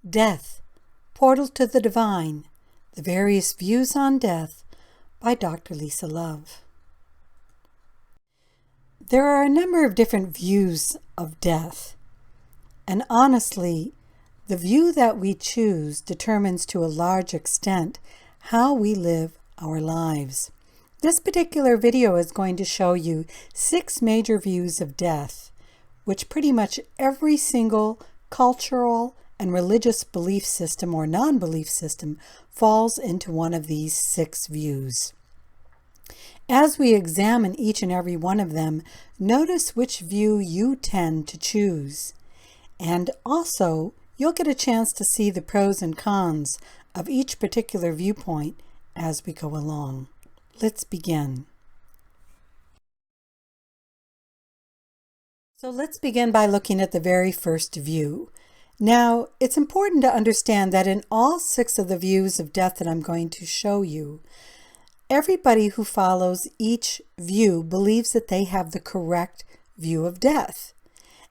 Death, Portal to the Divine, The Various Views on Death by Dr. Lisa Love. There are a number of different views of death, and honestly, the view that we choose determines to a large extent how we live our lives. This particular video is going to show you 6 major views of death, which pretty much every single cultural and religious belief system or non-belief system falls into one of these 6 views. As we examine each and every one of them, notice which view you tend to choose. And also, you'll get a chance to see the pros and cons of each particular viewpoint as we go along. Let's begin. So let's begin by looking at the very first view. Now, it's important to understand that in all 6 of the views of death that I'm going to show you, everybody who follows each view believes that they have the correct view of death.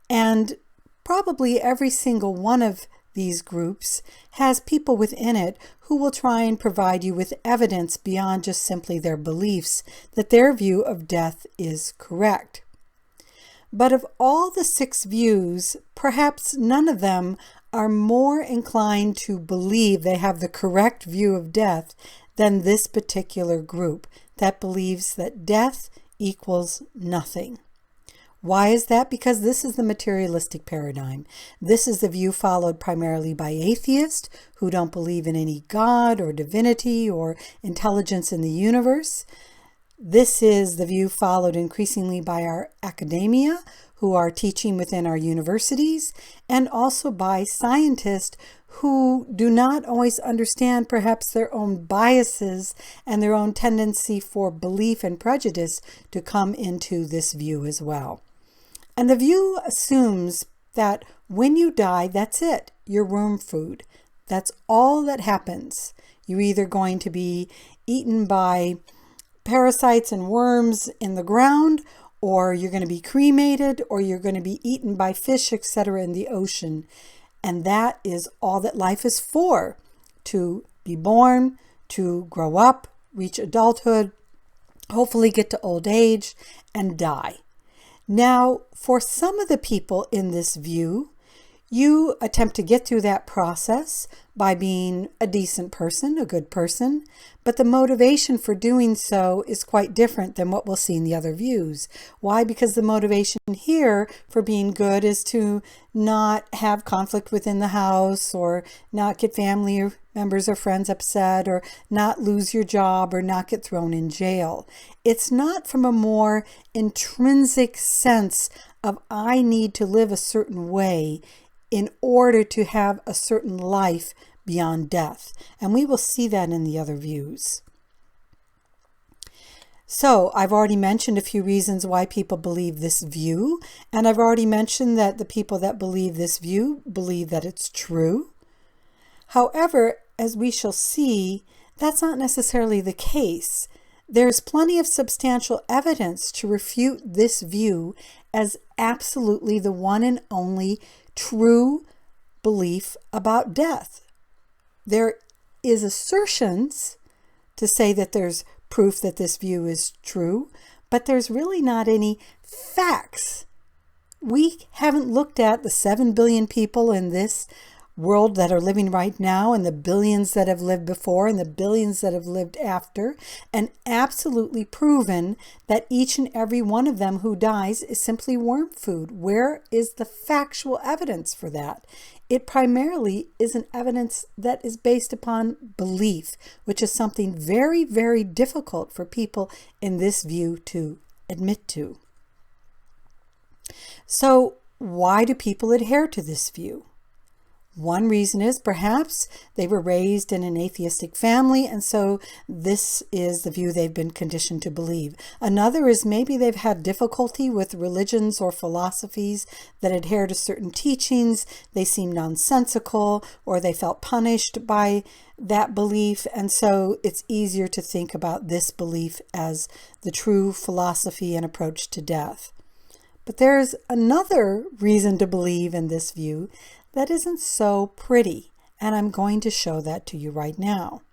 And probably every single one of these groups has people within it who will try and provide you with evidence beyond just simply their beliefs that their view of death is correct. But of all the 6 views, perhaps none of them are more inclined to believe they have the correct view of death than this particular group that believes that death equals nothing. Why is that? Because this is the materialistic paradigm. This is the view followed primarily by atheists who don't believe in any God or divinity or intelligence in the universe. This is the view followed increasingly by our academia, who are teaching within our universities, and also by scientists who do not always understand perhaps their own biases and their own tendency for belief and prejudice to come into this view as well. And the view assumes that when you die, that's it. You're worm food. That's all that happens. You're either going to be eaten by parasites and worms in the ground, or you're going to be cremated, or you're going to be eaten by fish, etc. in the ocean. And that is all that life is for, to be born, to grow up, reach adulthood, hopefully get to old age, and die. Now, for some of the people in this view, you attempt to get through that process by being a decent person, a good person, but the motivation for doing so is quite different than what we'll see in the other views. Why? Because the motivation here for being good is to not have conflict within the house, or not get family members or friends upset, or not lose your job, or not get thrown in jail. It's not from a more intrinsic sense of I need to live a certain way in order to have a certain life beyond death. And we will see that in the other views. So I've already mentioned a few reasons why people believe this view, and I've already mentioned that the people that believe this view believe that it's true. However, as we shall see, that's not necessarily the case. There's plenty of substantial evidence to refute this view as absolutely the one and only true belief about death. There is assertions to say that there's proof that this view is true, but there's really not any facts. We haven't looked at the 7 billion people in this world that are living right now, and the billions that have lived before, and the billions that have lived after, and absolutely proven that each and every one of them who dies is simply worm food. Where is the factual evidence for that? It primarily is an evidence that is based upon belief, which is something very, very difficult for people in this view to admit to. So why do people adhere to this view? One reason is perhaps they were raised in an atheistic family, and so this is the view they've been conditioned to believe. Another is maybe they've had difficulty with religions or philosophies that adhere to certain teachings. They seem nonsensical, or they felt punished by that belief, and so it's easier to think about this belief as the true philosophy and approach to death. But there's another reason to believe in this view that isn't so pretty, and I'm going to show that to you right now.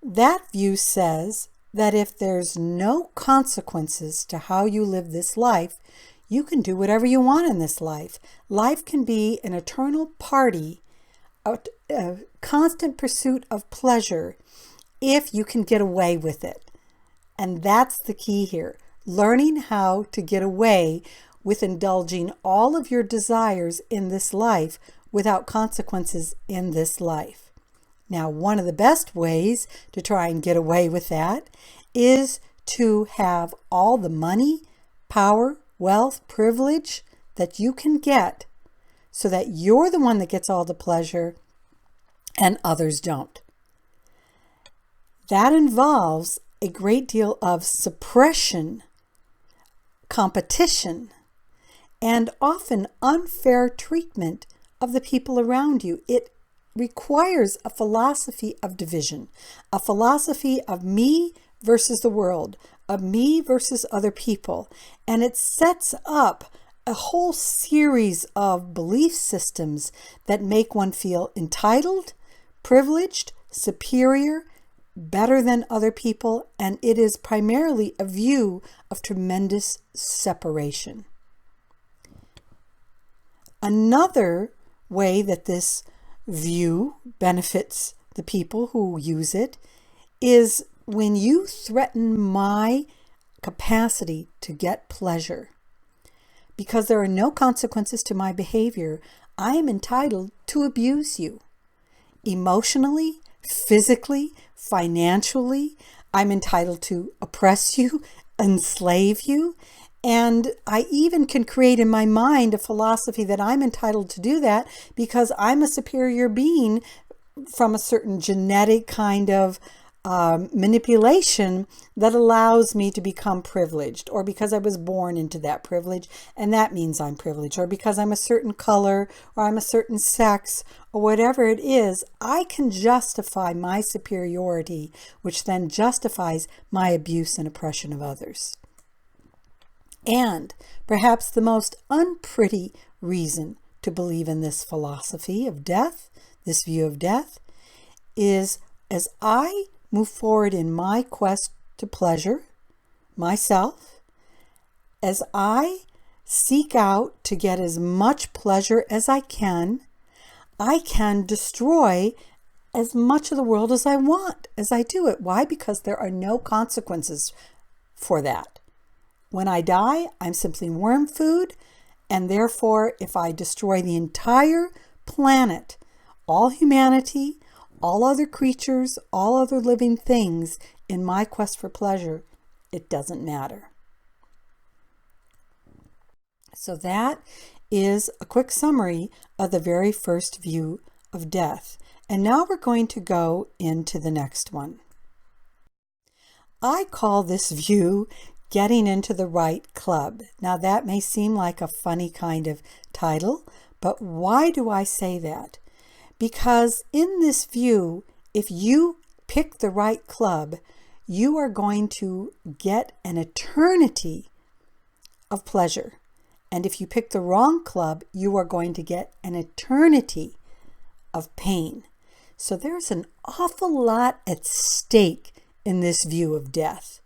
That view says that if there's no consequences to how you live this life, you can do whatever you want in this life. Life can be an eternal party, a constant pursuit of pleasure, if you can get away with it. And that's the key here, learning how to get away with indulging all of your desires in this life without consequences in this life. Now, one of the best ways to try and get away with that is to have all the money, power, wealth, privilege that you can get so that you're the one that gets all the pleasure and others don't. That involves a great deal of suppression, competition, and often unfair treatment of the people around you. It requires a philosophy of division, a philosophy of me versus the world, of me versus other people. And it sets up a whole series of belief systems that make one feel entitled, privileged, superior, better than other people, and it is primarily a view of tremendous separation. Another way that this view benefits the people who use it is when you threaten my capacity to get pleasure. Because there are no consequences to my behavior, I am entitled to abuse you. Emotionally, physically, financially, I'm entitled to oppress you, enslave you, and I even can create in my mind a philosophy that I'm entitled to do that because I'm a superior being from a certain genetic kind of manipulation that allows me to become privileged, or because I was born into that privilege and that means I'm privileged, or because I'm a certain color or I'm a certain sex or whatever it is, I can justify my superiority, which then justifies my abuse and oppression of others. And perhaps the most unpretty reason to believe in this philosophy of death, this view of death, is as I move forward in my quest to pleasure myself, as I seek out to get as much pleasure as I can destroy as much of the world as I want as I do it. Why? Because there are no consequences for that. When I die, I'm simply worm food, and therefore, if I destroy the entire planet, all humanity, all other creatures, all other living things in my quest for pleasure, it doesn't matter. So that is a quick summary of the very first view of death. And now we're going to go into the next one. I call this view getting into the right club. Now that may seem like a funny kind of title, but why do I say that? Because in this view, if you pick the right club, you are going to get an eternity of pleasure. And if you pick the wrong club, you are going to get an eternity of pain. So there's an awful lot at stake in this view of death.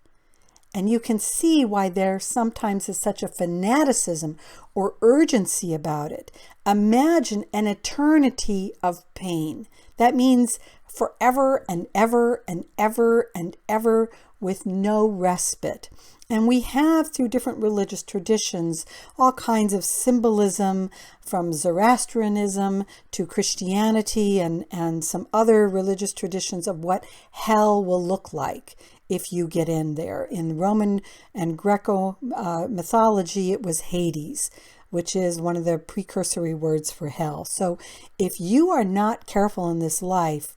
And you can see why there sometimes is such a fanaticism or urgency about it. Imagine an eternity of pain. That means forever and ever and ever and ever with no respite. And we have, through different religious traditions, all kinds of symbolism, from Zoroastrianism to Christianity and some other religious traditions of what hell will look like if you get in there. In Roman and Greco mythology, it was Hades, which is one of the precursory words for hell. So if you are not careful in this life,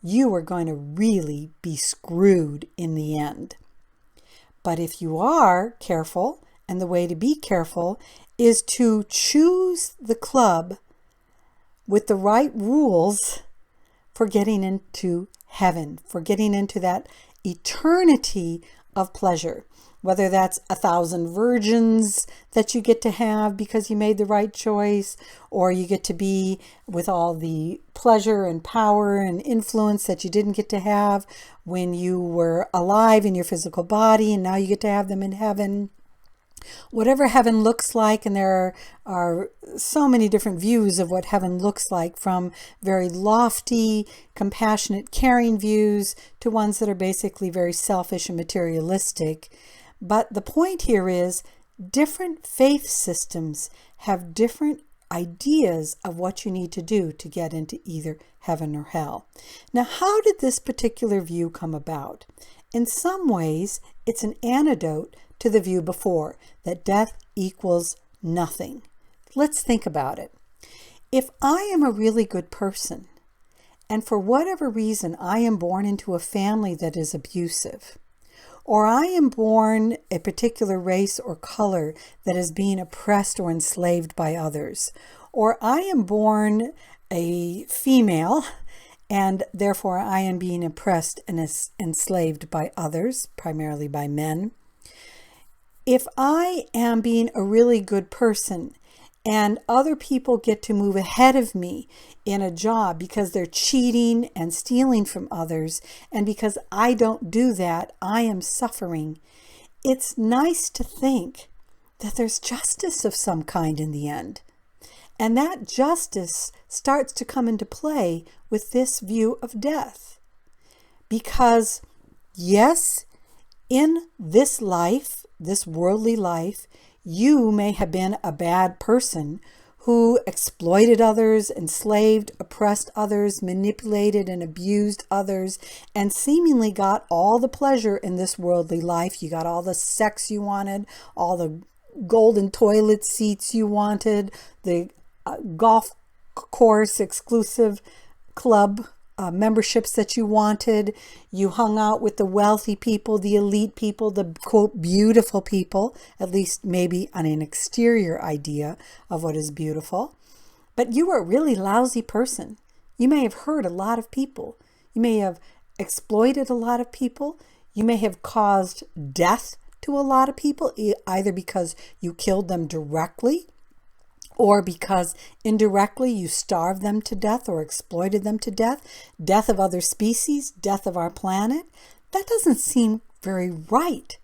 you are going to really be screwed in the end. But if you are careful, and the way to be careful is to choose the club with the right rules for getting into heaven, for getting into that eternity of pleasure. whether that's 1,000 virgins that you get to have because you made the right choice, or you get to be with all the pleasure and power and influence that you didn't get to have when you were alive in your physical body, and now you get to have them in heaven. Whatever heaven looks like, and there are so many different views of what heaven looks like, from very lofty, compassionate, caring views to ones that are basically very selfish and materialistic. But the point here is different faith systems have different ideas of what you need to do to get into either heaven or hell. Now, how did this particular view come about? In some ways, it's an antidote to the view before, that death equals nothing. Let's think about it. If I am a really good person, and for whatever reason I am born into a family that is abusive, or I am born a particular race or color that is being oppressed or enslaved by others, or I am born a female and therefore I am being oppressed and enslaved by others, primarily by men. If I am being a really good person and other people get to move ahead of me in a job because they're cheating and stealing from others, and because I don't do that, I am suffering, it's nice to think that there's justice of some kind in the end. And that justice starts to come into play with this view of death. Because, yes, in this life, this worldly life, you may have been a bad person who exploited others, enslaved, oppressed others, manipulated and abused others, and seemingly got all the pleasure in this worldly life. You got all the sex you wanted, all the golden toilet seats you wanted, the golf course exclusive club memberships that you wanted. You hung out with the wealthy people, the elite people, the quote beautiful people, at least maybe on an exterior idea of what is beautiful. But you were a really lousy person. You may have hurt a lot of people. You may have exploited a lot of people. You may have caused death to a lot of people, either because you killed them directly, or because indirectly you starved them to death or exploited them to death, death of other species, death of our planet. That doesn't seem very right.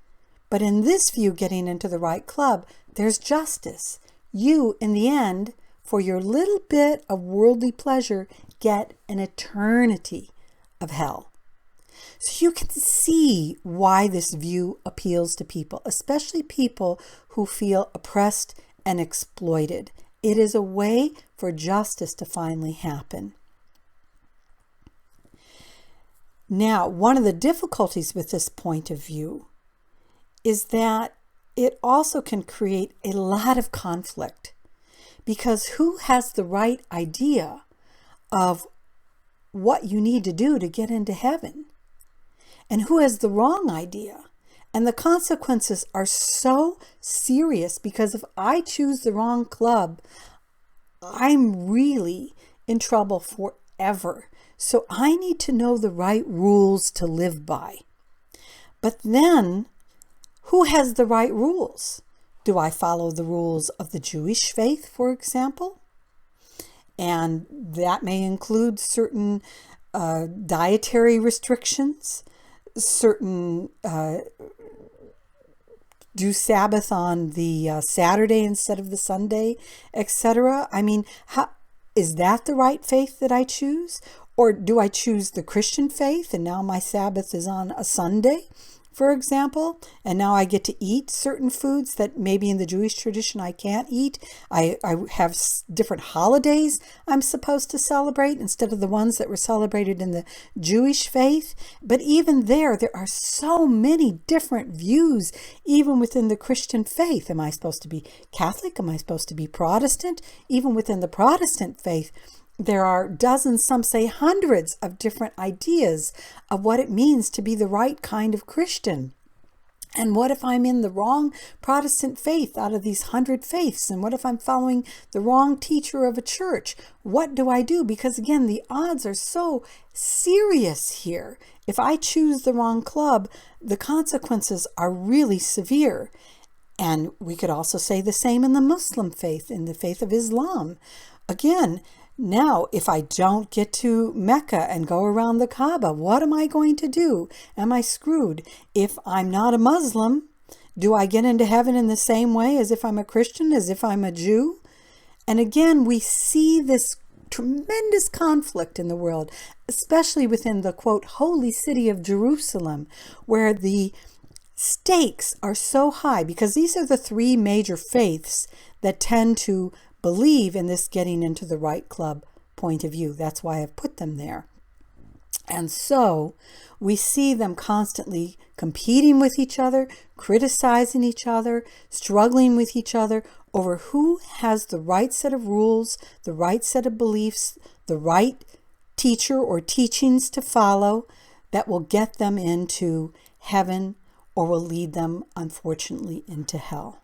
But in this view, getting into the right club, there's justice. You, in the end, for your little bit of worldly pleasure, get an eternity of hell. So you can see why this view appeals to people, especially people who feel oppressed and exploited. It is a way for justice to finally happen. Now, one of the difficulties with this point of view is that it also can create a lot of conflict, because who has the right idea of what you need to do to get into heaven? And who has the wrong idea? And the consequences are so serious, because if I choose the wrong club, I'm really in trouble forever. So I need to know the right rules to live by. But then, who has the right rules? Do I follow the rules of the Jewish faith, for example? And that may include certain dietary restrictions, certain do Sabbath on the Saturday instead of the Sunday, etc. I mean, is that the right faith that I choose? Or do I choose the Christian faith and now my Sabbath is on a Sunday, for example, and now I get to eat certain foods that maybe in the Jewish tradition I can't eat? I have different holidays I'm supposed to celebrate instead of the ones that were celebrated in the Jewish faith. But even there are so many different views, even within the Christian faith. Am I supposed to be Catholic? Am I supposed to be Protestant? Even within the Protestant faith, there are dozens, some say hundreds, of different ideas of what it means to be the right kind of Christian. And what if I'm in the wrong Protestant faith out of these 100 faiths? And what if I'm following the wrong teacher of a church? What do I do? Because again, the odds are so serious here. If I choose the wrong club, the consequences are really severe. And we could also say the same in the Muslim faith, in the faith of Islam. Again, now, if I don't get to Mecca and go around the Kaaba, what am I going to do? Am I screwed? If I'm not a Muslim, do I get into heaven in the same way as if I'm a Christian, as if I'm a Jew? And again, we see this tremendous conflict in the world, especially within the, quote, holy city of Jerusalem, where the stakes are so high, because these are the three major faiths that tend to believe in this getting into the right club point of view. That's why I've put them there. And so we see them constantly competing with each other, criticizing each other, struggling with each other over who has the right set of rules, the right set of beliefs, the right teacher or teachings to follow that will get them into heaven or will lead them, unfortunately, into hell.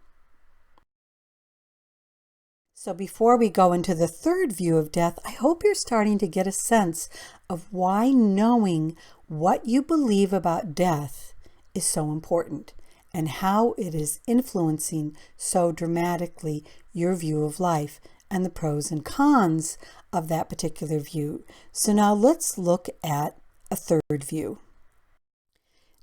So before we go into the third view of death, I hope you're starting to get a sense of why knowing what you believe about death is so important and how it is influencing so dramatically your view of life and the pros and cons of that particular view. So now let's look at a third view.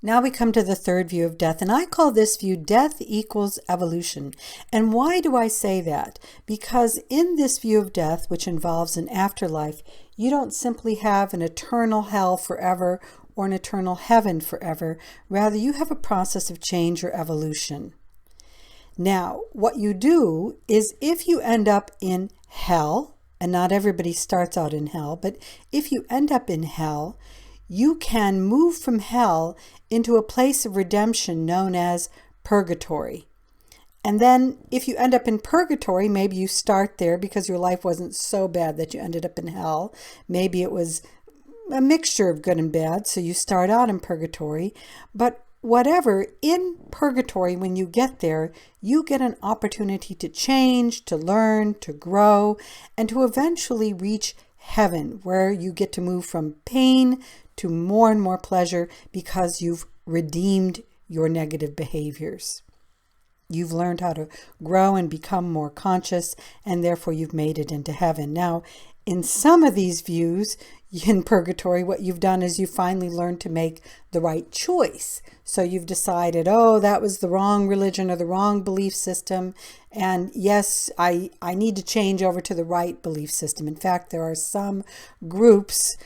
Now we come to the third view of death, and I call this view death equals evolution. And why do I say that? Because in this view of death, which involves an afterlife, you don't simply have an eternal hell forever or an eternal heaven forever. Rather, you have a process of change or evolution. Now, what you do is if you end up in hell, and not everybody starts out in hell, but if you end up in hell, you can move from hell into a place of redemption known as purgatory. And then if you end up in purgatory, maybe you start there because your life wasn't so bad that you ended up in hell. Maybe it was a mixture of good and bad, so you start out in purgatory. But whatever, in purgatory, when you get there, you get an opportunity to change, to learn, to grow, and to eventually reach heaven, where you get to move from pain to more and more pleasure because you've redeemed your negative behaviors. You've learned how to grow and become more conscious, and therefore you've made it into heaven. Now, in some of these views, in purgatory, what you've done is you finally learned to make the right choice. So you've decided, oh, that was the wrong religion or the wrong belief system. And yes, I need to change over to the right belief system. In fact, there are some groups,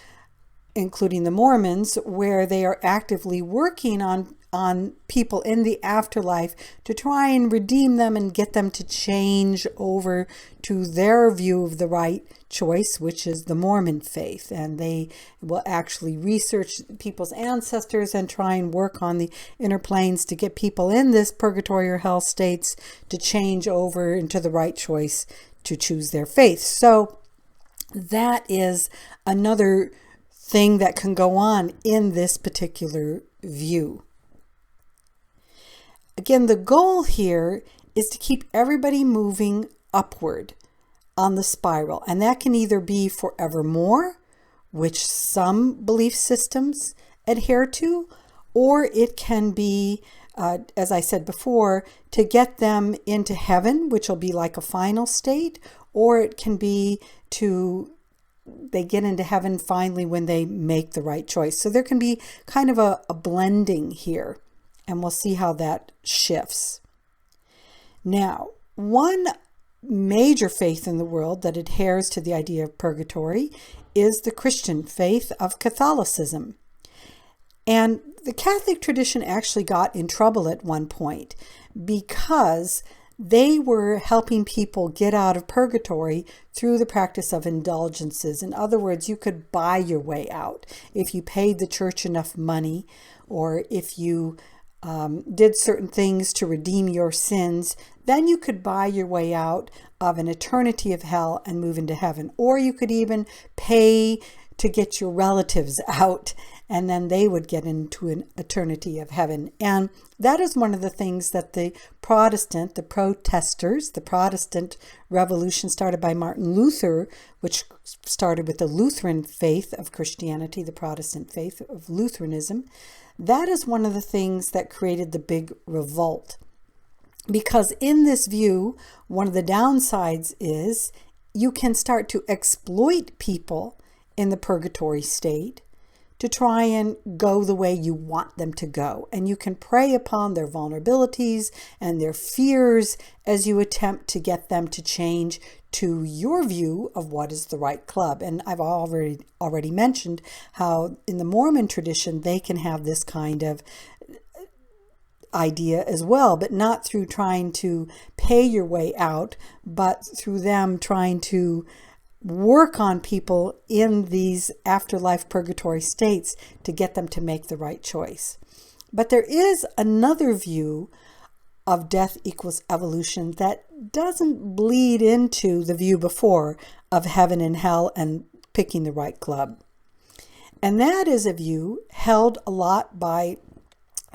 including the Mormons, where they are actively working on people in the afterlife to try and redeem them and get them to change over to their view of the right choice, which is the Mormon faith. And they will actually research people's ancestors and try and work on the inner planes to get people in this purgatory or hell states to change over into the right choice to choose their faith. So that is another thing that can go on in this particular view. Again, the goal here is to keep everybody moving upward on the spiral, and that can either be forevermore, which some belief systems adhere to, or it can be, as I said before, to get them into heaven, which will be like a final state, or it can be they get into heaven finally when they make the right choice. So there can be kind of a blending here, and we'll see how that shifts. Now, one major faith in the world that adheres to the idea of purgatory is the Christian faith of Catholicism. And the Catholic tradition actually got in trouble at one point because they were helping people get out of purgatory through the practice of indulgences. In other words, you could buy your way out. If you paid the church enough money, or if you did certain things to redeem your sins, then you could buy your way out of an eternity of hell and move into heaven. Or you could even pay to get your relatives out, and then they would get into an eternity of heaven. And that is one of the things that the protesters, the Protestant revolution started by Martin Luther, which started with the Lutheran faith of Christianity, the Protestant faith of Lutheranism. That is one of the things that created the big revolt. Because in this view, one of the downsides is you can start to exploit people in the purgatory state to try and go the way you want them to go. And you can prey upon their vulnerabilities and their fears as you attempt to get them to change to your view of what is the right club. And I've already mentioned how in the Mormon tradition, they can have this kind of idea as well, but not through trying to pay your way out, but through them trying to work on people in these afterlife purgatory states to get them to make the right choice. But there is another view of death equals evolution that doesn't bleed into the view before of heaven and hell and picking the right club. And that is a view held a lot by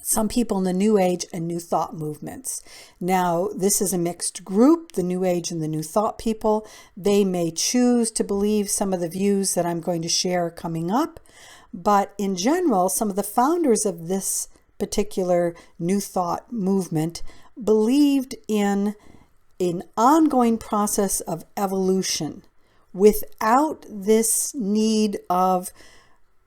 some people in the New Age and New Thought movements. Now, this is a mixed group, the New Age and the New Thought people. They may choose to believe some of the views that I'm going to share coming up, but in general, some of the founders of this particular New Thought movement believed in an ongoing process of evolution without this need of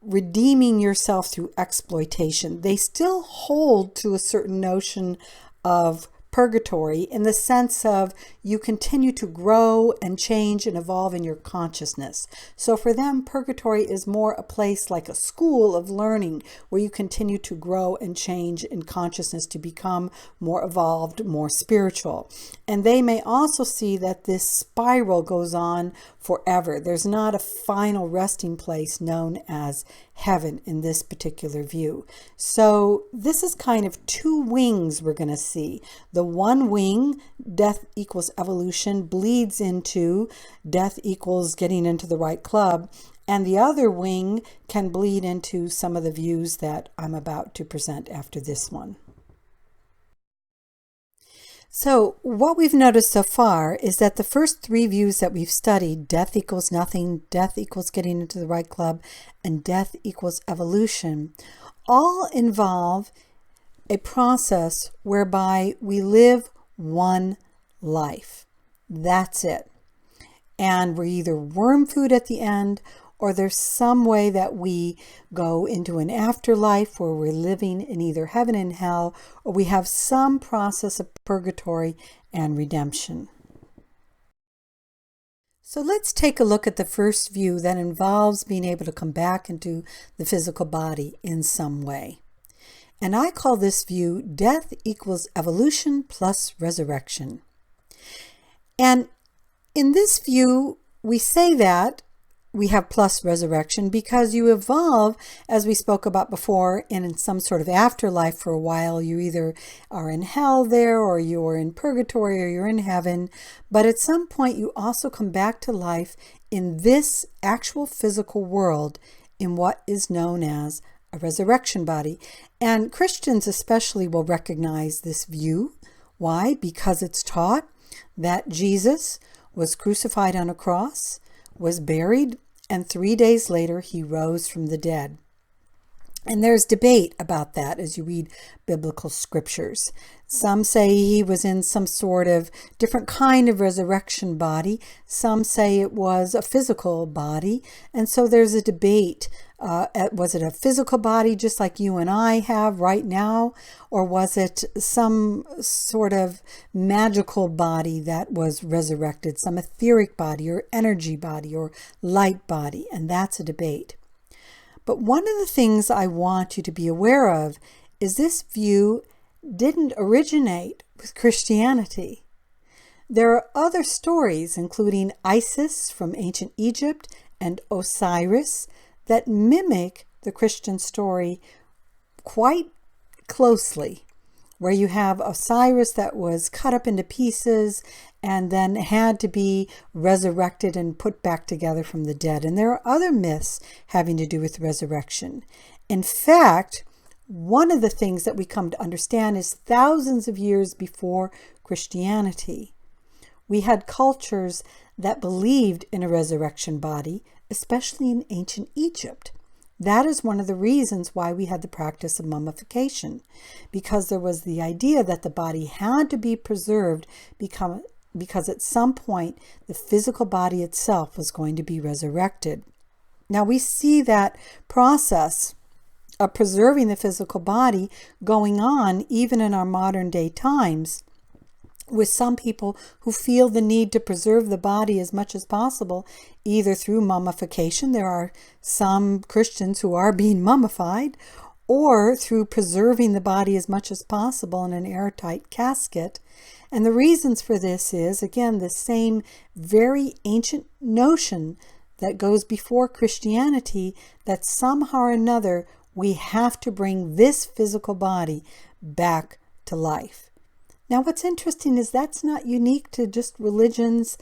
redeeming yourself through exploitation. They still hold to a certain notion of purgatory in the sense of you continue to grow and change and evolve in your consciousness. So for them, purgatory is more a place like a school of learning where you continue to grow and change in consciousness to become more evolved, more spiritual. And they may also see that this spiral goes on forever. There's not a final resting place known as heaven in this particular view. So this is kind of two wings we're going to see. The one wing, death equals evolution, bleeds into death equals getting into the right club. And the other wing can bleed into some of the views that I'm about to present after this one. So what we've noticed so far is that the first three views that we've studied, death equals nothing, death equals getting into the right club, and death equals evolution, all involve a process whereby we live one life. That's it. And we're either worm food at the end, or there's some way that we go into an afterlife where we're living in either heaven and hell, or we have some process of purgatory and redemption. So let's take a look at the first view that involves being able to come back into the physical body in some way. And I call this view death equals evolution plus resurrection. And in this view, we say that we have plus resurrection because you evolve, as we spoke about before, in some sort of afterlife for a while. You either are in hell there, or you're in purgatory, or you're in heaven. But at some point, you also come back to life in this actual physical world in what is known as a resurrection body. And Christians especially will recognize this view. Why? Because it's taught that Jesus was crucified on a cross, was buried, and 3 days later he rose from the dead. And there's debate about that as you read biblical scriptures. Some say he was in some sort of different kind of resurrection body. Some say it was a physical body. And so there's a debate. Was it a physical body just like you and I have right now? Or was it some sort of magical body that was resurrected? Some etheric body or energy body or light body? And that's a debate. But one of the things I want you to be aware of is this view didn't originate with Christianity. There are other stories, including Isis from ancient Egypt and Osiris, that mimic the Christian story quite closely. where you have Osiris that was cut up into pieces and then had to be resurrected and put back together from the dead. And there are other myths having to do with resurrection. In fact, one of the things that we come to understand is thousands of years before Christianity, we had cultures that believed in a resurrection body, especially in ancient Egypt. That is one of the reasons why we had the practice of mummification, because there was the idea that the body had to be preserved because at some point the physical body itself was going to be resurrected. Now we see that process of preserving the physical body going on even in our modern day times, with some people who feel the need to preserve the body as much as possible, either through mummification — there are some Christians who are being mummified — or through preserving the body as much as possible in an airtight casket. And the reasons for this is, again, the same very ancient notion that goes before Christianity, that somehow or another we have to bring this physical body back to life. Now, what's interesting is that's not unique to just religions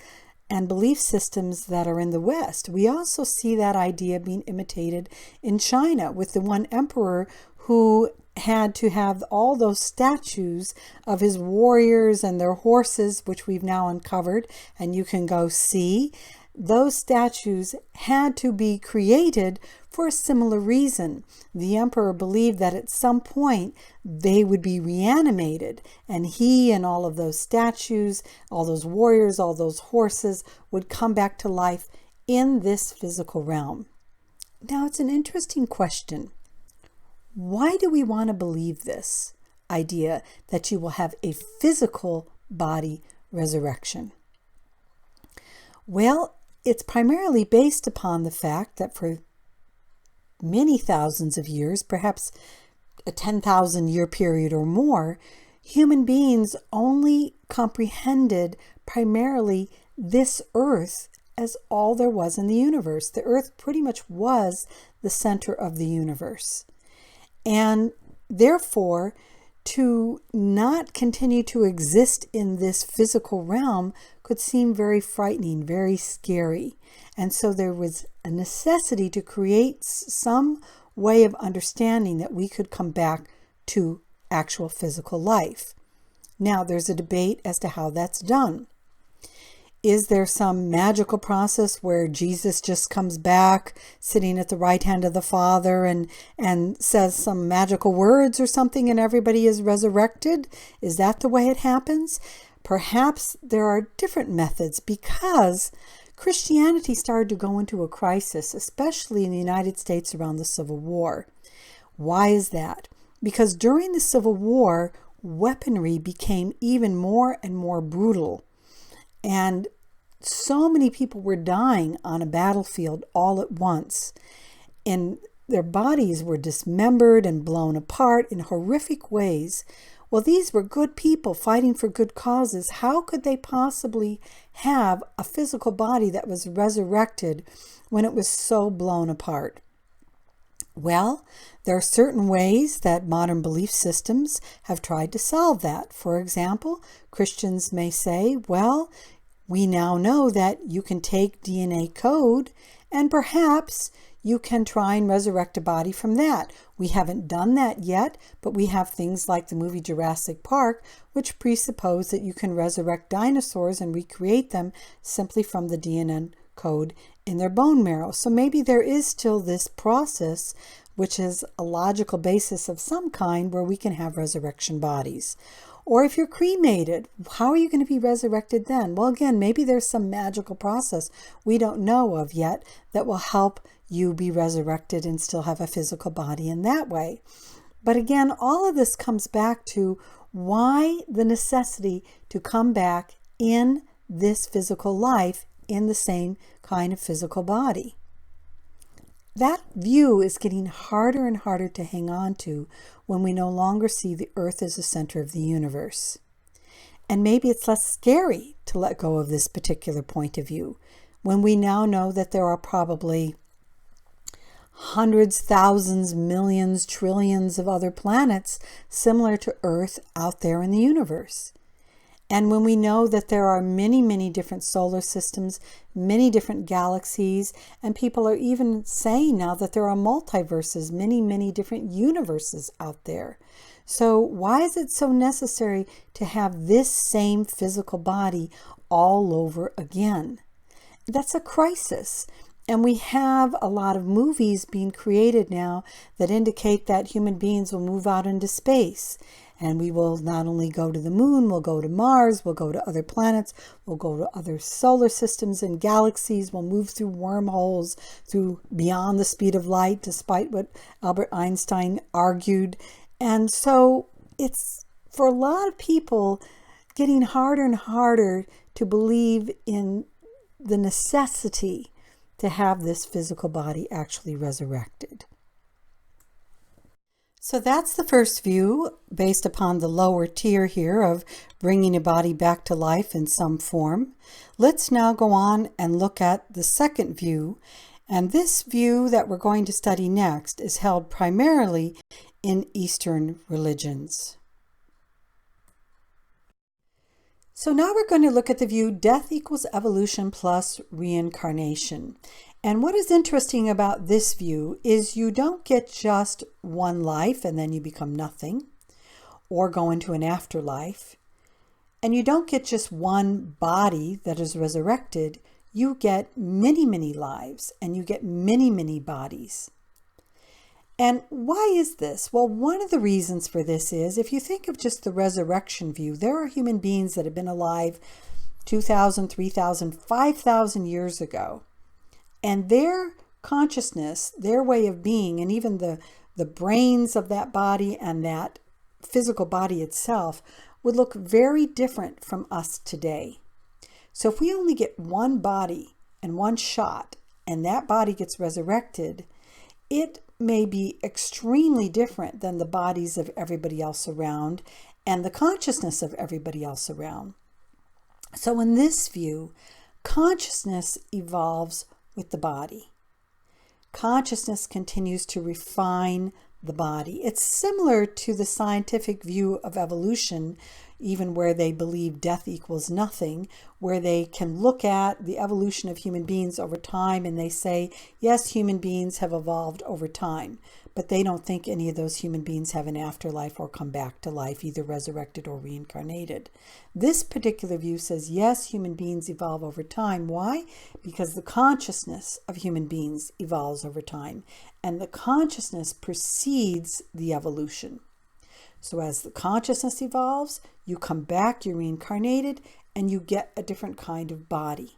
and belief systems that are in the West. We also see that idea being imitated in China with the one emperor who had to have all those statues of his warriors and their horses, which we've now uncovered, and you can go see. Those statues had to be created for a similar reason. The emperor believed that at some point they would be reanimated, and he and all of those statues, all those warriors, all those horses would come back to life in this physical realm. Now, it's an interesting question. Why do we want to believe this idea that you will have a physical body resurrection? Well, it's primarily based upon the fact that for many thousands of years, perhaps a 10,000-year period or more, human beings only comprehended primarily this earth as all there was in the universe. The earth pretty much was the center of the universe. And therefore, to not continue to exist in this physical realm could seem very frightening, very scary. And so there was a necessity to create some way of understanding that we could come back to actual physical life. Now, there's a debate as to how that's done. Is there some magical process where Jesus just comes back sitting at the right hand of the Father and says some magical words or something and everybody is resurrected? Is that the way it happens? Perhaps there are different methods, because Christianity started to go into a crisis, especially in the United States around the Civil War. Why is that? Because during the Civil War, weaponry became even more and more brutal. And so many people were dying on a battlefield all at once. And their bodies were dismembered and blown apart in horrific ways. Well, these were good people fighting for good causes. How could they possibly have a physical body that was resurrected when it was so blown apart? Well, there are certain ways that modern belief systems have tried to solve that. For example, Christians may say, well, we now know that you can take DNA code and perhaps you can try and resurrect a body from that. We haven't done that yet, but we have things like the movie Jurassic Park, which presuppose that you can resurrect dinosaurs and recreate them simply from the DNA code in their bone marrow. So maybe there is still this process, which is a logical basis of some kind, where we can have resurrection bodies. Or if you're cremated, how are you going to be resurrected then? Well, again, maybe there's some magical process we don't know of yet that will help you be resurrected and still have a physical body in that way. But again, all of this comes back to why the necessity to come back in this physical life in the same kind of physical body. That view is getting harder and harder to hang on to when we no longer see the earth as the center of the universe. And maybe it's less scary to let go of this particular point of view when we now know that there are probably hundreds, thousands, millions, trillions of other planets similar to Earth out there in the universe. And when we know that there are many, many different solar systems, many different galaxies, and people are even saying now that there are multiverses, many, many different universes out there. So why is it so necessary to have this same physical body all over again? That's a crisis. And we have a lot of movies being created now that indicate that human beings will move out into space. And we will not only go to the moon, we'll go to Mars, we'll go to other planets, we'll go to other solar systems and galaxies, we'll move through wormholes, through beyond the speed of light, despite what Albert Einstein argued. And so it's, for a lot of people, getting harder and harder to believe in the necessity to have this physical body actually resurrected. So that's the first view based upon the lower tier here of bringing a body back to life in some form. Let's now go on and look at the second view. And this view that we're going to study next is held primarily in Eastern religions. So now we're going to look at the view death equals evolution plus reincarnation. And what is interesting about this view is you don't get just one life and then you become nothing, or go into an afterlife. And you don't get just one body that is resurrected. You get many, many lives, and you get many, many bodies. And why is this? Well, one of the reasons for this is, if you think of just the resurrection view, there are human beings that have been alive 2,000, 3,000, 5,000 years ago. And their consciousness, their way of being, and even the brains of that body and that physical body itself would look very different from us today. So if we only get one body and one shot, and that body gets resurrected, it may be extremely different than the bodies of everybody else around and the consciousness of everybody else around. So in this view, consciousness evolves with the body. Consciousness continues to refine the body. It's similar to the scientific view of evolution, even where they believe death equals nothing, where they can look at the evolution of human beings over time and they say, yes, human beings have evolved over time, but they don't think any of those human beings have an afterlife or come back to life, either resurrected or reincarnated. This particular view says, yes, human beings evolve over time. Why? Because the consciousness of human beings evolves over time, and the consciousness precedes the evolution. So as the consciousness evolves, you come back, you're reincarnated, and you get a different kind of body.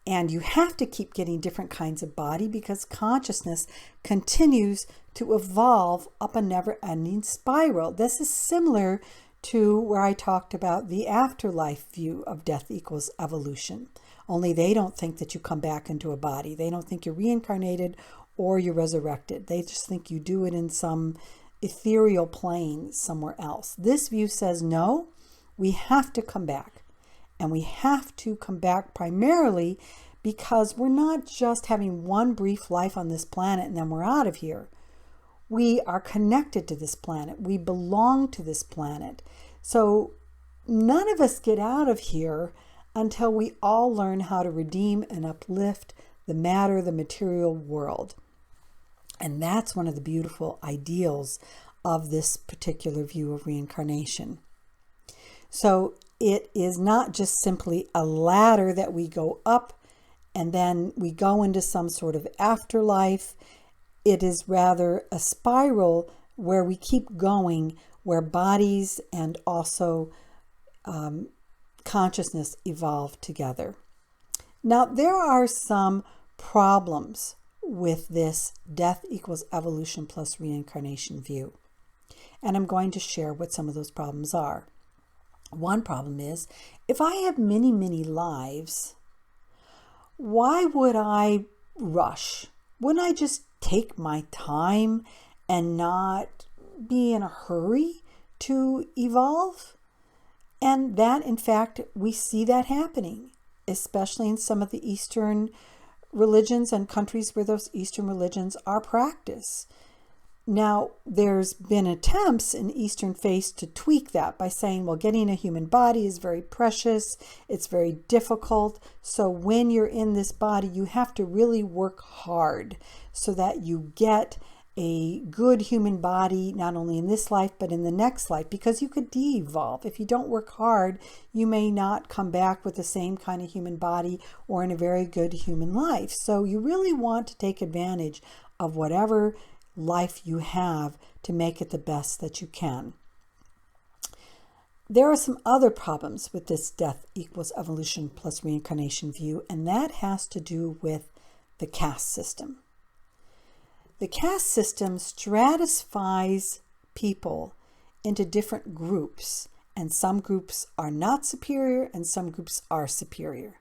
And you have to keep getting different kinds of body because consciousness continues to evolve up a never-ending spiral. This is similar to where I talked about the afterlife view of death equals evolution. Only they don't think that you come back into a body. They don't think you're reincarnated or you're resurrected. They just think you do it in some ethereal plane somewhere else. This view says, no, we have to come back. And we have to come back primarily because we're not just having one brief life on this planet and then we're out of here. We are connected to this planet. We belong to this planet. So none of us get out of here until we all learn how to redeem and uplift the matter, the material world. And that's one of the beautiful ideals of this particular view of reincarnation. So it is not just simply a ladder that we go up and then we go into some sort of afterlife. It is rather a spiral where we keep going, where bodies and also consciousness evolve together. Now, there are some problems with this death equals evolution plus reincarnation view. And I'm going to share what some of those problems are. One problem is, if I have many, many lives, why would I rush? Wouldn't I just take my time and not be in a hurry to evolve? And that, in fact, we see that happening, especially in some of the Eastern religions and countries where those Eastern religions are practiced. Now, there's been attempts in Eastern faiths to tweak that by saying, well, getting a human body is very precious, it's very difficult, so when you're in this body, you have to really work hard so that you get a good human body, not only in this life, but in the next life, because you could de-evolve. If you don't work hard, you may not come back with the same kind of human body or in a very good human life. So you really want to take advantage of whatever life you have to make it the best that you can. There are some other problems with this death equals evolution plus reincarnation view, and that has to do with the caste system. The caste system stratifies people into different groups, and some groups are not superior and some groups are superior.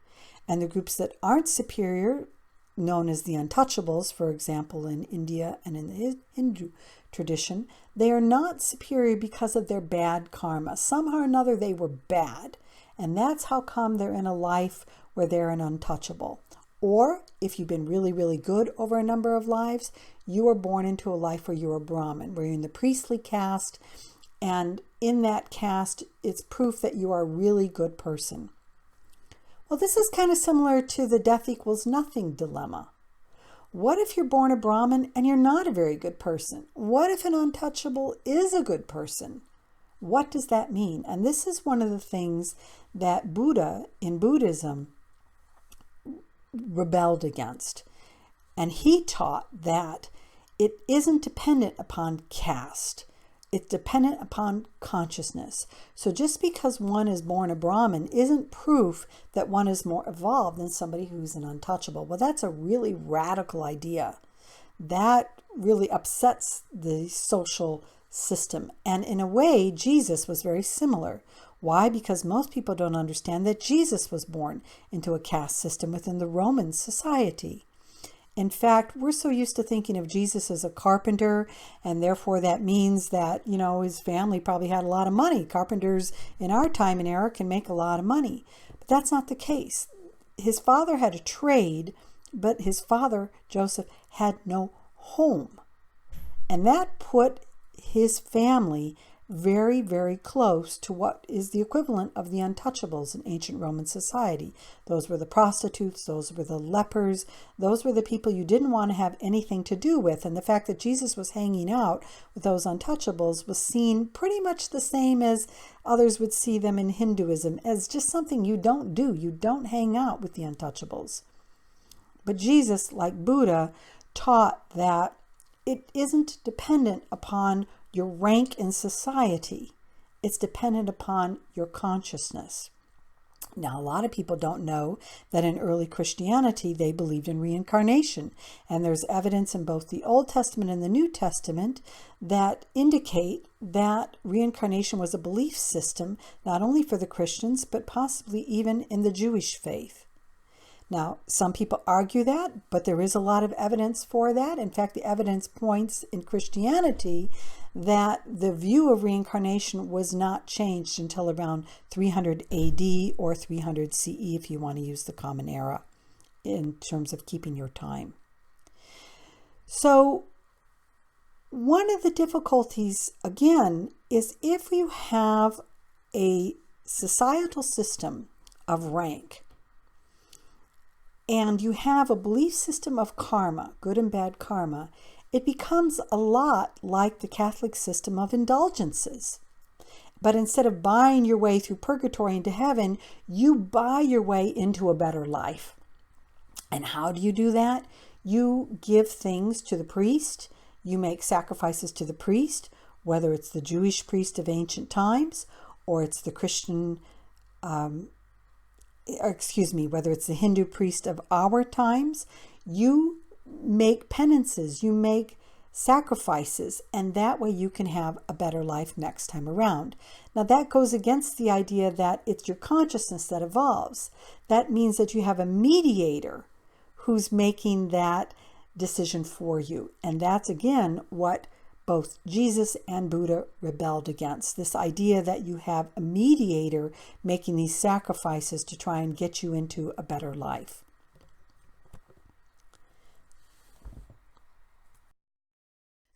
And the groups that aren't superior, known as the untouchables, for example, in India and in the Hindu tradition, they are not superior because of their bad karma. Somehow or another they were bad, and that's how come they're in a life where they're an untouchable. Or if you've been really, really good over a number of lives, you are born into a life where you're a Brahmin, where you're in the priestly caste, and in that caste, it's proof that you are a really good person. Well, this is kind of similar to the death equals nothing dilemma. What if you're born a Brahmin and you're not a very good person? What if an untouchable is a good person? What does that mean? And this is one of the things that Buddha in Buddhism rebelled against. And he taught that it isn't dependent upon caste. It's dependent upon consciousness. So just because one is born a Brahmin isn't proof that one is more evolved than somebody who's an untouchable. Well, that's a really radical idea. That really upsets the social system. And in a way, Jesus was very similar. Why? Because most people don't understand that Jesus was born into a caste system within the Roman society. In fact, we're so used to thinking of Jesus as a carpenter, and therefore that means that, his family probably had a lot of money. Carpenters in our time and era can make a lot of money. But that's not the case. His father had a trade, but his father, Joseph, had no home. And that put his family very, very close to what is the equivalent of the untouchables in ancient Roman society. Those were the prostitutes, those were the lepers, those were the people you didn't want to have anything to do with. And the fact that Jesus was hanging out with those untouchables was seen pretty much the same as others would see them in Hinduism, as just something you don't do. You don't hang out with the untouchables. But Jesus, like Buddha, taught that it isn't dependent upon your rank in society. It's dependent upon your consciousness. Now, a lot of people don't know that in early Christianity, they believed in reincarnation. And there's evidence in both the Old Testament and the New Testament that indicate that reincarnation was a belief system, not only for the Christians, but possibly even in the Jewish faith. Now, some people argue that, but there is a lot of evidence for that. In fact, the evidence points in Christianity that the view of reincarnation was not changed until around 300 AD or 300 CE, if you want to use the Common Era in terms of keeping your time. So, one of the difficulties, again, is if you have a societal system of rank, and you have a belief system of karma, good and bad karma, it becomes a lot like the Catholic system of indulgences. But instead of buying your way through purgatory into heaven, you buy your way into a better life. And how do you do that? You give things to the priest. You make sacrifices to the priest, whether it's the Jewish priest of ancient times or it's the Christian whether it's the Hindu priest of our times. You make penances, you make sacrifices, and that way you can have a better life next time around. Now that goes against the idea that it's your consciousness that evolves. That means that you have a mediator who's making that decision for you. And that's again what both Jesus and Buddha rebelled against, this idea that you have a mediator making these sacrifices to try and get you into a better life.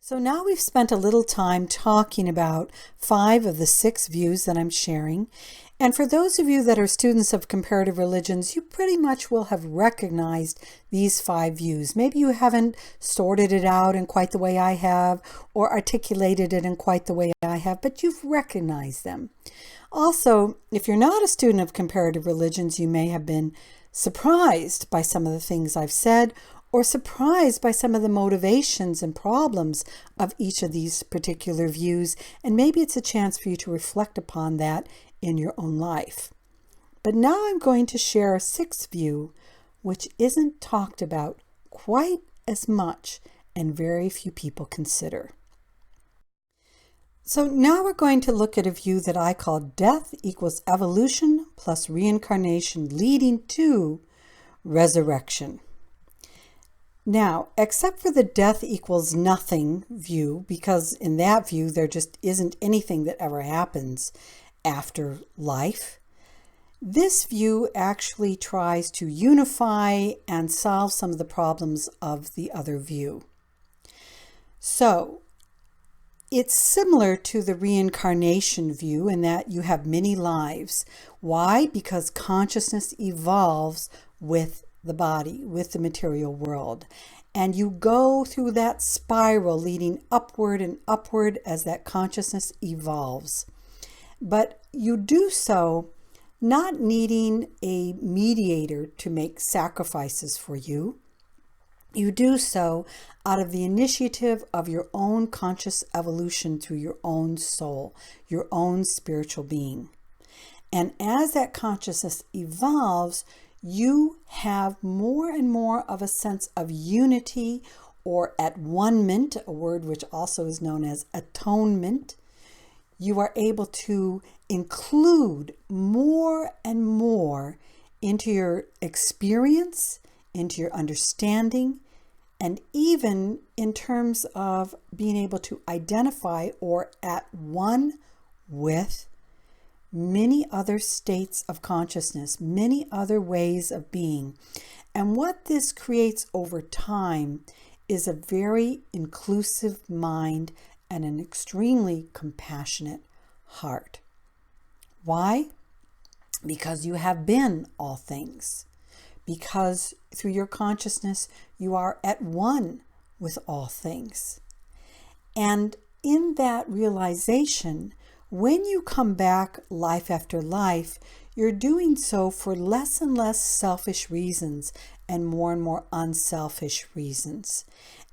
So now we've spent a little time talking about 5 of the 6 views that I'm sharing. And for those of you that are students of comparative religions, you pretty much will have recognized these 5 views. Maybe you haven't sorted it out in quite the way I have or articulated it in quite the way I have, but you've recognized them. Also, if you're not a student of comparative religions, you may have been surprised by some of the things I've said, or surprised by some of the motivations and problems of each of these particular views, and maybe it's a chance for you to reflect upon that in your own life. But now I'm going to share a 6th view, which isn't talked about quite as much and very few people consider. So now we're going to look at a view that I call death equals evolution plus reincarnation leading to resurrection. Now, except for the death equals nothing view, because in that view there just isn't anything that ever happens after life, this view actually tries to unify and solve some of the problems of the other view. So, it's similar to the reincarnation view in that you have many lives. Why? Because consciousness evolves with the body, with the material world. And you go through that spiral leading upward and upward as that consciousness evolves. But you do so not needing a mediator to make sacrifices for you. You do so out of the initiative of your own conscious evolution through your own soul, your own spiritual being. And as that consciousness evolves, you have more and more of a sense of unity or at-one-ment, a word which also is known as atonement. You are able to include more and more into your experience, into your understanding, and even in terms of being able to identify or at one with many other states of consciousness, many other ways of being. And what this creates over time is a very inclusive mind and an extremely compassionate heart. Why? Because you have been all things. Because through your consciousness, you are at one with all things. And in that realization, when you come back life after life, you're doing so for less and less selfish reasons and more unselfish reasons.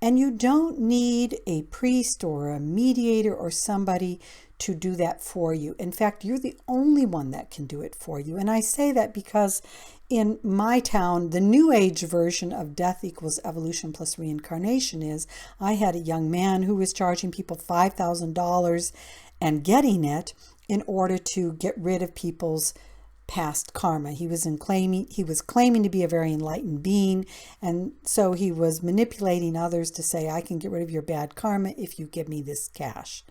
And you don't need a priest or a mediator or somebody to do that for you. In fact, you're the only one that can do it for you. And I say that because in my town, the New Age version of death equals evolution plus reincarnation is, I had a young man who was charging people $5,000 and getting it in order to get rid of people's past karma. He was claiming to be a very enlightened being, and so he was manipulating others to say, I can get rid of your bad karma if you give me this cash.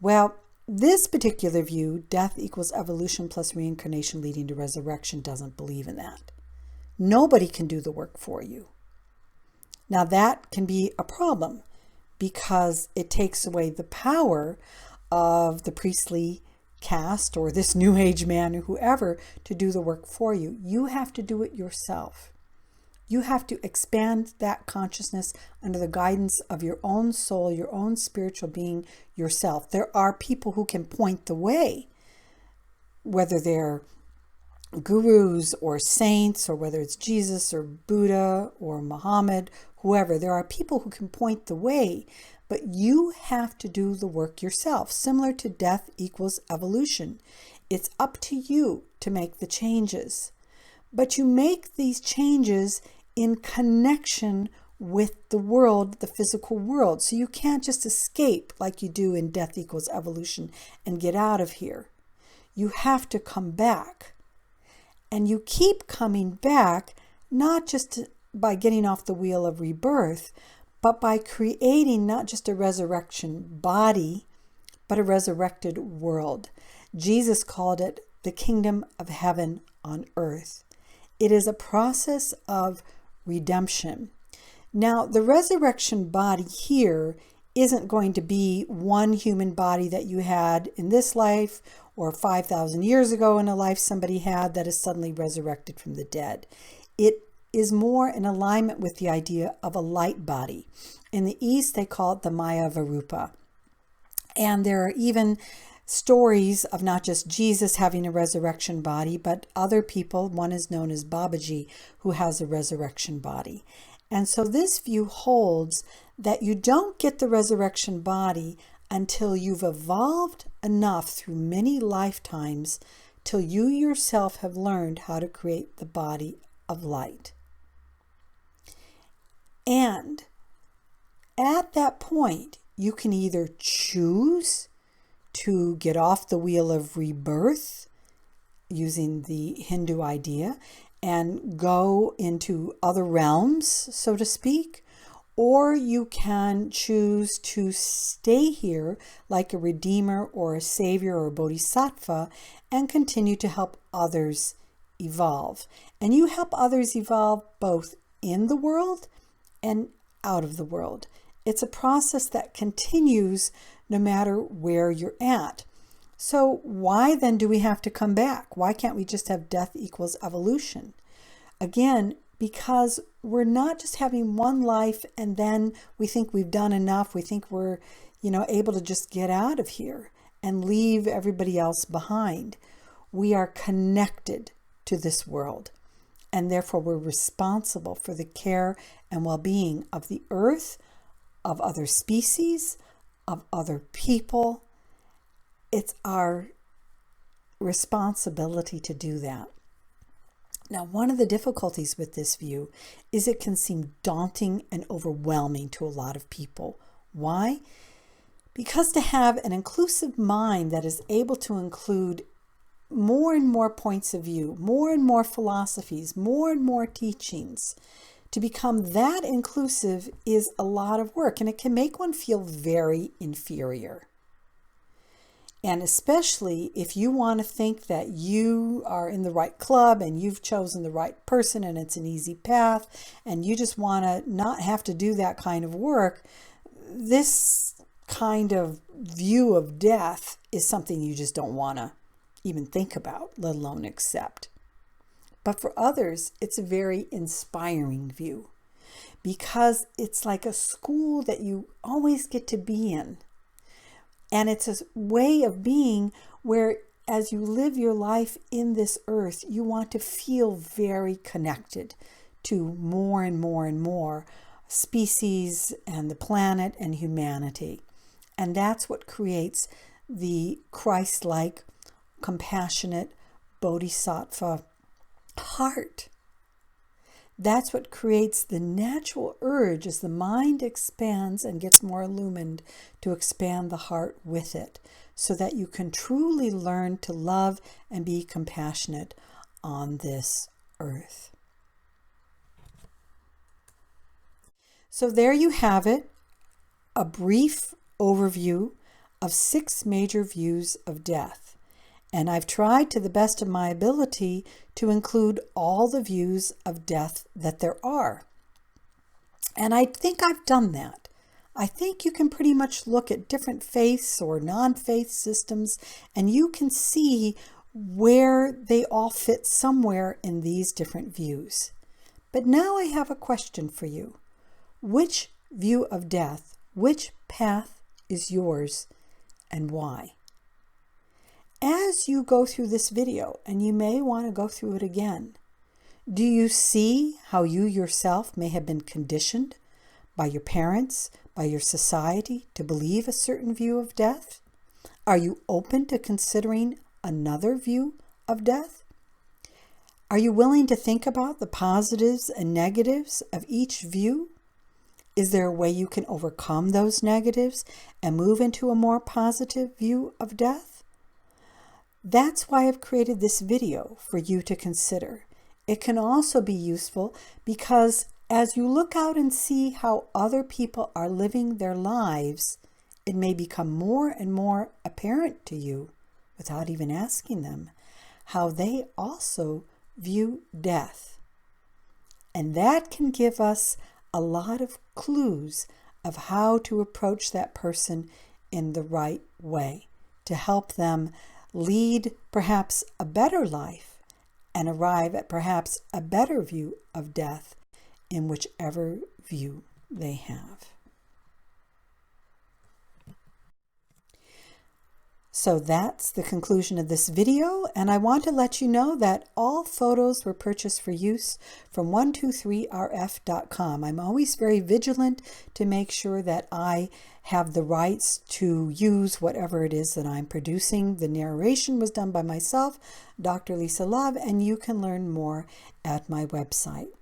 Well, this particular view, death equals evolution plus reincarnation leading to resurrection, doesn't believe in that. Nobody can do the work for you. Now that can be a problem because it takes away the power of the priestly caste or this New Age man or whoever to do the work for you. You have to do it yourself. You have to expand that consciousness under the guidance of your own soul, your own spiritual being yourself. There are people who can point the way, whether they're gurus or saints, or whether it's Jesus or Buddha or Muhammad, whoever. There are people who can point the way, but you have to do the work yourself, similar to death equals evolution. It's up to you to make the changes, but you make these changes in connection with the world, the physical world. So you can't just escape like you do in death equals evolution and get out of here. You have to come back. And you keep coming back, not just by getting off the wheel of rebirth, but by creating not just a resurrection body, but a resurrected world. Jesus called it the kingdom of heaven on earth. It is a process of redemption. Now, the resurrection body here isn't going to be one human body that you had in this life or 5,000 years ago in a life somebody had that is suddenly resurrected from the dead. It is more in alignment with the idea of a light body. In the East, they call it the Maya Varupa. And there are even stories of not just Jesus having a resurrection body, but other people. One is known as Babaji, who has a resurrection body. And so this view holds that you don't get the resurrection body until you've evolved enough through many lifetimes till you yourself have learned how to create the body of light. And at that point, you can either choose to get off the wheel of rebirth, using the Hindu idea, and go into other realms, so to speak, or you can choose to stay here like a redeemer or a savior or a bodhisattva and continue to help others evolve. And you help others evolve both in the world and out of the world. It's a process that continues no matter where you're at. So why then do we have to come back? Why can't we just have death equals evolution? Again, because we're not just having one life and then we think we've done enough. We think we're, able to just get out of here and leave everybody else behind. We are connected to this world, and therefore we're responsible for the care and well-being of the earth, of other species, of other people. It's our responsibility to do that. Now, one of the difficulties with this view is it can seem daunting and overwhelming to a lot of people. Why? Because to have an inclusive mind that is able to include more and more points of view, more and more philosophies, more and more teachings, to become that inclusive is a lot of work, and it can make one feel very inferior. And especially if you want to think that you are in the right club and you've chosen the right person and it's an easy path and you just want to not have to do that kind of work, this kind of view of death is something you just don't want to even think about, let alone accept. But for others, it's a very inspiring view because it's like a school that you always get to be in. And it's a way of being where as you live your life in this earth, you want to feel very connected to more and more and more species and the planet and humanity. And that's what creates the Christ-like, compassionate bodhisattva heart. That's what creates the natural urge as the mind expands and gets more illumined to expand the heart with it so that you can truly learn to love and be compassionate on this earth. So there you have it, a brief overview of 6 major views of death. And I've tried to the best of my ability to include all the views of death that there are. And I think I've done that. I think you can pretty much look at different faiths or non-faith systems and you can see where they all fit somewhere in these different views. But now I have a question for you. Which view of death, which path is yours and why? As you go through this video, and you may want to go through it again, do you see how you yourself may have been conditioned by your parents, by your society to believe a certain view of death? Are you open to considering another view of death? Are you willing to think about the positives and negatives of each view? Is there a way you can overcome those negatives and move into a more positive view of death? That's why I've created this video for you to consider. It can also be useful because as you look out and see how other people are living their lives, it may become more and more apparent to you, without even asking them, how they also view death. And that can give us a lot of clues of how to approach that person in the right way to help them lead perhaps a better life and arrive at perhaps a better view of death in whichever view they have. So that's the conclusion of this video, and I want to let you know that all photos were purchased for use from 123rf.com. I'm always very vigilant to make sure that I have the rights to use whatever it is that I'm producing. The narration was done by myself, Dr. Lisa Love, and you can learn more at my website.